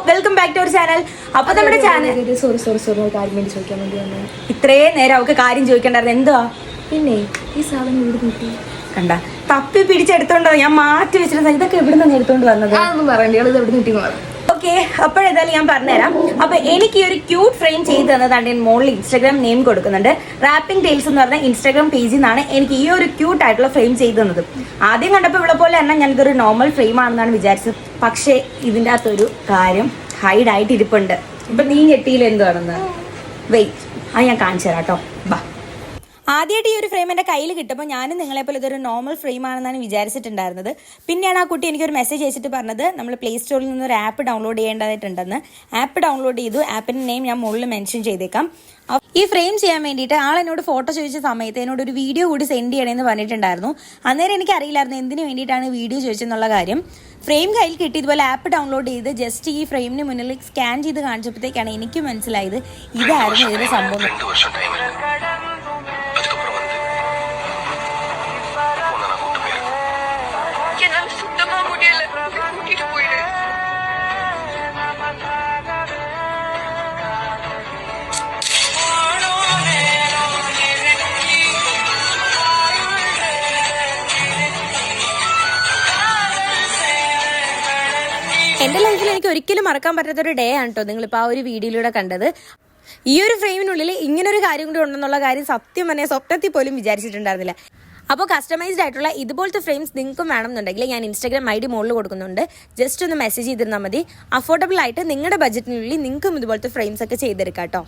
Welcome back to our channel. അപ്പൊ നമ്മുടെ channel ഇത്രയും നേരം അവൾക്ക് കാര്യം ചോദിക്കണ്ടായിരുന്നു. എന്തുവാ പിന്നെ ഈ സാധനം ഇവിടെ കിട്ടി കണ്ട തപ്പി പിടിച്ചെടുത്തോണ്ടോ? ഞാൻ മാറ്റി വെച്ചിരുന്ന ഇതൊക്കെ എവിടെ നിന്ന് എടുത്തോണ്ട് വന്നത്? അതൊന്നും പറയണ്ട, ഇത് എവിടെ കിട്ടി. ഓക്കെ, അപ്പോഴേതായാലും ഞാൻ പറഞ്ഞുതരാം. അപ്പൊ എനിക്ക് ഈ ഒരു ക്യൂട്ട് ഫ്രെയിം ചെയ്ത് തന്നതാണ് ഞാൻ മുകളിൽ ഇൻസ്റ്റാഗ്രാം നെയിം കൊടുക്കുന്നുണ്ട്. റാപ്പിംഗ് ടെയിൽസ് എന്ന് പറഞ്ഞ ഇൻസ്റ്റാഗ്രാം പേജിൽ നിന്നാണ് എനിക്ക് ഈ ഒരു ക്യൂട്ട് ആയിട്ടുള്ള ഫ്രെയിം ചെയ്ത് തന്നത്. ആദ്യം കണ്ടപ്പോൾ ഇവിടെ പോലെ തന്നെ ഞാനിതൊരു നോർമൽ ഫ്രെയിം ആണെന്നാണ് വിചാരിച്ചത്. പക്ഷേ ഇതിൻ്റെ അകത്തൊരു കാര്യം ഹൈഡ് ആയിട്ട് ഇരിപ്പുണ്ട്. ഇപ്പൊ നീ ഞെട്ടിയിൽ എന്തുവാണെന്ന് വെയിറ്റ്, അത് ഞാൻ കാണിച്ചു തരാം കേട്ടോ. ബാ, ആദ്യമായിട്ട് ഈ ഒരു ഫ്രെയിം എൻ്റെ കയ്യിൽ കിട്ടുമ്പോൾ ഞാനും നിങ്ങളെപ്പോലെ ഇതൊരു നോർമൽ ഫ്രെയിം ആണെന്നാണ് വിചാരിച്ചിട്ടുണ്ടായിരുന്നത്. പിന്നെയാണ് ആ കുട്ടി എനിക്കൊരു മെസ്സേജ് അയച്ചിട്ട് പറഞ്ഞത് നമ്മൾ പ്ലേ സ്റ്റോറിൽ നിന്നൊരു ആപ്പ് ഡൗൺലോഡ് ചെയ്യേണ്ടതായിട്ടുണ്ടെന്ന്. ആപ്പ് ഡൗൺലോഡ് ചെയ്തു. ആപ്പിൻ്റെ നെയിം ഞാൻ മുകളിൽ മെൻഷൻ ചെയ്തേക്കാം. ഈ ഫ്രെയിം ചെയ്യാൻ വേണ്ടിയിട്ട് ആളെന്നോട് ഫോട്ടോ ചോദിച്ച സമയത്ത് എന്നോട് ഒരു വീഡിയോ കൂടി സെൻഡ് ചെയ്യണമെന്ന് പറഞ്ഞിട്ടുണ്ടായിരുന്നു. അന്നേരം എനിക്ക് അറിയില്ലായിരുന്നു എന്തിനു വേണ്ടിയിട്ടാണ് വീഡിയോ ചോദിച്ചെന്നുള്ള കാര്യം. ഫ്രെയിം കയ്യിൽ കിട്ടി ഇതുപോലെ ആപ്പ് ഡൗൺലോഡ് ചെയ്ത് ജസ്റ്റ് ഈ ഫ്രെയിമിന് മുന്നിൽ സ്കാൻ ചെയ്ത് കാണിച്ചപ്പോഴത്തേക്കാണ് എനിക്ക് മനസ്സിലായത് ഇതായിരുന്നു ഇതിന്റെ സംഭവം. എൻ്റെ ലൈഫിൽ എനിക്ക് ഒരിക്കലും മറക്കാൻ പറ്റാത്തൊരു ഡേ ആണ് കേട്ടോ നിങ്ങളിപ്പോൾ ആ ഒരു വീഡിയോയിലൂടെ കണ്ടത്. ഈ ഒരു ഫ്രെയിമിനുള്ളിൽ ഇങ്ങനൊരു കാര്യം കൂടി ഉണ്ടെന്നുള്ള കാര്യം സത്യം പറഞ്ഞാൽ സ്വപ്നത്തിൽ പോലും വിചാരിച്ചിട്ടുണ്ടായിരുന്നില്ല. അപ്പോൾ കസ്റ്റമൈസ്ഡ് ആയിട്ടുള്ള ഇതുപോലത്തെ ഫ്രെയിംസ് നിങ്ങൾക്കും വേണമെന്നുണ്ടെങ്കിൽ ഞാൻ ഇൻസ്റ്റാഗ്രാം ID മുകളിൽ കൊടുക്കുന്നുണ്ട്. ജസ്റ്റ് ഒന്ന് മെസ്സേജ് ചെയ്തിരുന്നാൽ മതി. അഫോർഡബിൾ ആയിട്ട് നിങ്ങളുടെ ബഡ്ജറ്റിനുള്ളിൽ നിങ്ങൾക്കും ഇതുപോലത്തെ ഫ്രെയിംസ് ഒക്കെ ചെയ്തെടുക്കാം കേട്ടോ.